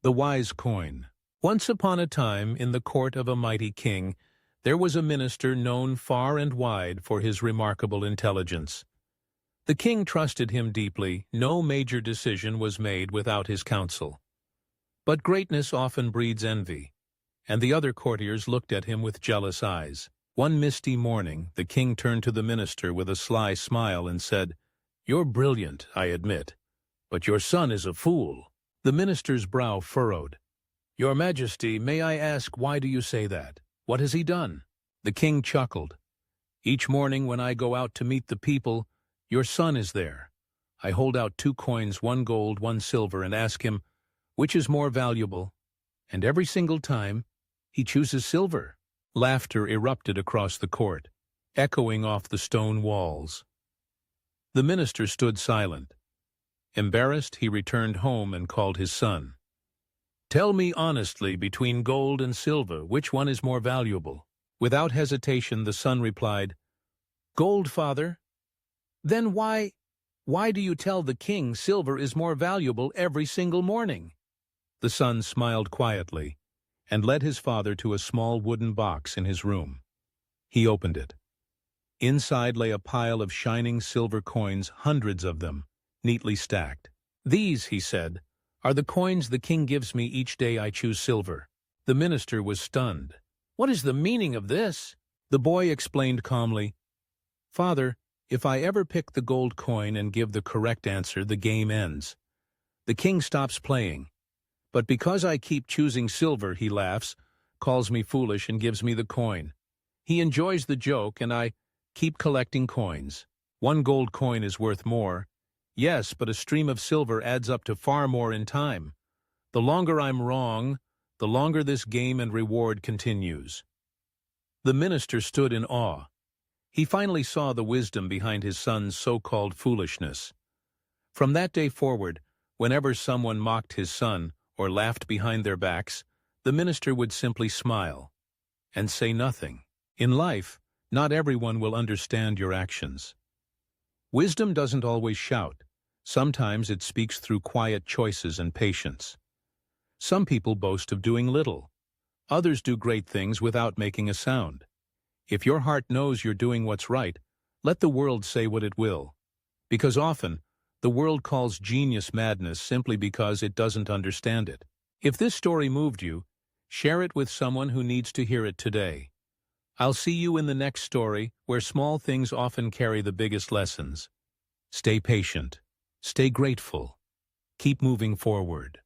The Wise Coin. Once upon a time, in the court of a mighty king, there was a minister known far and wide for his remarkable intelligence. The king trusted him deeply. No major decision was made without his counsel. But greatness often breeds envy, and the other courtiers looked at him with jealous eyes. One misty morning, the king turned to the minister with a sly smile and said, "You're brilliant, I admit, but your son is a fool." The minister's brow furrowed. "Your Majesty, may I ask, why do you say that? What has he done?" The king chuckled. "Each morning when I go out to meet the people, your son is there. I hold out 2 coins, 1 gold, 1 silver, and ask him, which is more valuable? And every single time, he chooses silver." Laughter erupted across the court, echoing off the stone walls. The minister stood silent. Embarrassed, he returned home and called his son. "Tell me honestly, between gold and silver, which one is more valuable?" Without hesitation, the son replied, "Gold, father." "Then why do you tell the king silver is more valuable every single morning?" The son smiled quietly and led his father to a small wooden box in his room. He opened it. Inside lay a pile of shining silver coins, hundreds of them, neatly stacked. "These," he said, "are the coins the king gives me each day I choose silver." The minister was stunned. "What is the meaning of this?" The boy explained calmly, "Father, if I ever pick the gold coin and give the correct answer, the game ends. The king stops playing. But because I keep choosing silver, he laughs, calls me foolish, and gives me the coin. He enjoys the joke, and I keep collecting coins. 1 gold coin is worth more. Yes, but a stream of silver adds up to far more in time. The longer I'm wrong, the longer this game and reward continues." The minister stood in awe. He finally saw the wisdom behind his son's so-called foolishness. From that day forward, whenever someone mocked his son or laughed behind their backs, the minister would simply smile and say nothing. In life, not everyone will understand your actions. Wisdom doesn't always shout. Sometimes it speaks through quiet choices and patience. Some people boast of doing little. Others do great things without making a sound. If your heart knows you're doing what's right, let the world say what it will. Because often, the world calls genius madness simply because it doesn't understand it. If this story moved you, share it with someone who needs to hear it today. I'll see you in the next story, where small things often carry the biggest lessons. Stay patient. Stay grateful. Keep moving forward.